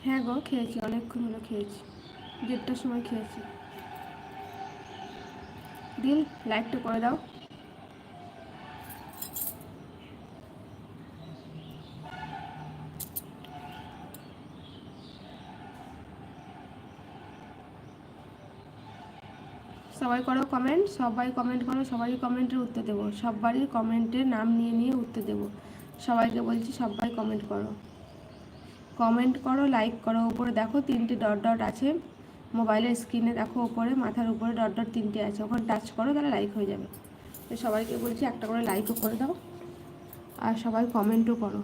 হ্যাঁ গো, খেয়েছি, অনেকক্ষণ হলো খেয়েছি, 1:30টার সময় খেয়েছি। দিল, লাইকটা করে দাও। সবাই করো কমেন্ট, সবাই কমেন্ট করো, সবারই কমেন্টের উত্তর দেবো, সবারই কমেন্টের নাম নিয়ে নিয়ে উত্তর দেবো। সবাইকে বলছি সবাই কমেন্ট করো, কমেন্ট করো, লাইক করো। উপরে দেখো 3টে ডট ডট আছে, মোবাইলের স্ক্রিনে দেখো, উপরে মাথার উপরে ডট ডট 3টে আছে, ওখানে টাচ করো, তাহলে লাইক হয়ে যাবে। তো সবাইকে বলছি একটা করে লাইকও করে দাও, আর সবাই কমেন্টও করো।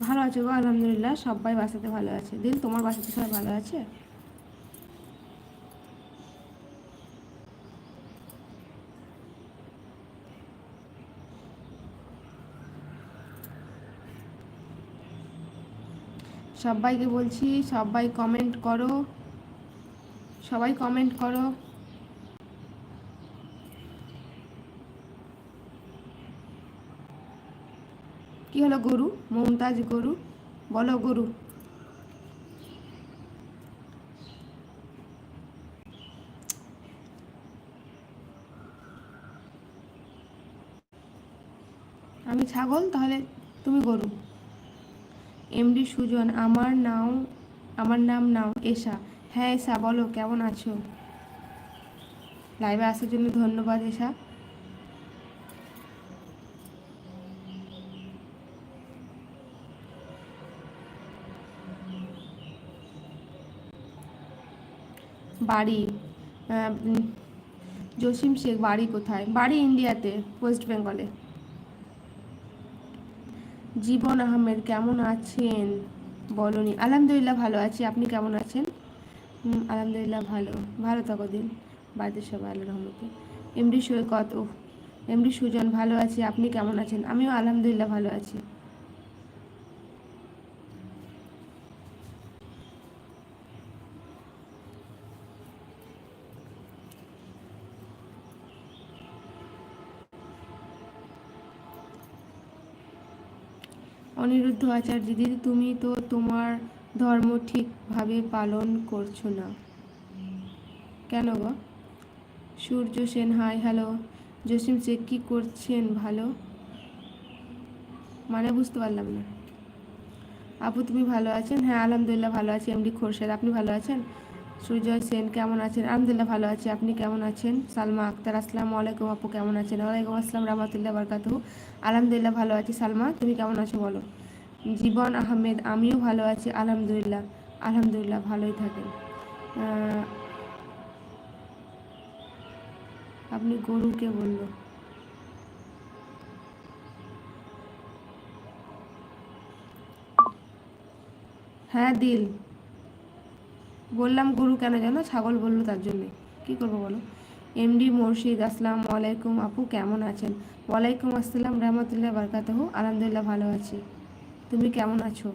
ভালো আছে গো, আলহামদুলিল্লাহ, সবাই বাসাতে ভালো আছে। দিন, তোমার বাসাতে সবাই ভালো আছে? সবাইকে বলছি সবাই কমেন্ট করো, সবাই কমেন্ট করো। কি হলো গরু? মমতাজ গরু, বলো গরু। আমি ছাগল, তাহলে তুমি গরু। এমডি সুজন, আমার নাম নাও এশা। হ্যাঁ এশা, বলো কেমন আছো? লাইভে আসার জন্য ধন্যবাদ এশা। বাড়ি জসিম শেখ, বাড়ি কোথায়? বাড়ি ইন্ডিয়াতে, ওয়েস্ট বেঙ্গলে। জীবন আহমেদ, কেমন আছেন? বলনি। আলহামদুলিল্লাহ ভালো আছি, আপনি কেমন আছেন? আলহামদুলিল্লাহ ভালো, ভালো থাকো দিন, বাড়িতে সবাই আল্লাহর রহমতে। এমডি সৈকত, ও এমডি সুজন, ভালো আছি, আপনি কেমন আছেন? আমিও আলহামদুলিল্লাহ ভালো আছি। অনিরুদ্ধ আচার্য, দিদি তুমি তো তোমার ধর্ম ঠিকভাবে পালন করছো না কেন গো? Surya Sen, hi hello. জসিম শেখ, কী করছেন? ভালো, মানে বুঝতে পারলাম না। আপু তুমি ভালো আছেন? হ্যাঁ আলহামদুলিল্লাহ ভালো আছি। এমডি খোরশেদ, আপনি ভালো আছেন? সুজয় সেন, কেমন আছেন? আলহামদুলিল্লাহ ভালো আছি, আপনি কেমন আছেন? সালমা আক্তার, আসসালামু আলাইকুম আপু, কেমন আছেন? ওয়ালাইকুম আসসালাম রহমতুল্লাহ বারকাতুহু। আলহামদুলিল্লাহ ভালো আছি। সালমা, তুমি কেমন আছো বলো। জীবন আহমেদ, আমিও ভালো আছি আলহামদুলিল্লাহ। আলহামদুলিল্লাহ, ভালোই থাকেন। আপনি গরুকে বললো। হ্যাঁ দিল, বললাম গরু কেন জানো? ছাগল বললো তার জন্যে, কী করবো বলো। এমডি মুর্শিদ, আসসালামু আলাইকুম আপু, কেমন আছেন? ওয়ালাইকুম আসসালাম রহমতুল্লাহ বারকাতুহু। আলহামদুলিল্লাহ ভালো আছি, তুমি কেমন আছো?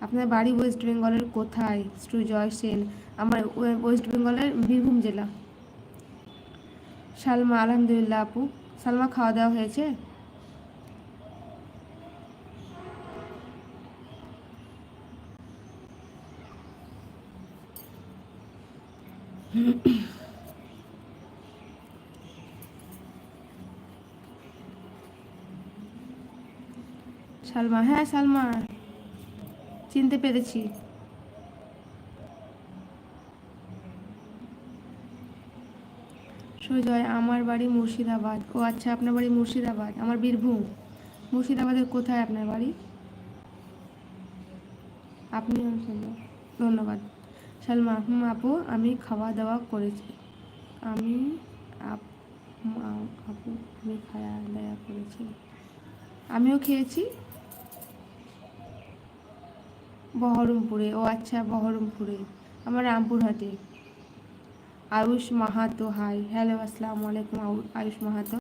আপনার বাড়ি ওয়েস্ট বেঙ্গলের কোথায়? সুজয় সেন, আমার ওয়েস্ট বেঙ্গলের বীরভূম জেলা। সালমা, আলহামদুলিল্লাহ আপু। সালমা, খাওয়া দাওয়া হয়েছে? সালমা, হ্যাঁ সালমা, চিনতে পেরেছি। সুজয়, আমার বাড়ি মুর্শিদাবাদ। ও আচ্ছা, আপনার বাড়ি মুর্শিদাবাদ, আমার বীরভূম। মুর্শিদাবাদের কোথায় আপনার বাড়ি? আপনি, ধন্যবাদ। সালমা, আপু আমি খাওয়া দাওয়া করেছি। আমি আপু আমি খাওয়া দাওয়া করেছি, আমিও খেয়েছি। বহরমপুরে, ও আচ্ছা বহরমপুরে, আমার রামপুরহাটে। আয়ুষ মাহাতো, হাই হ্যালো, আসসালামু আলাইকুম আয়ুষ মাহাতো।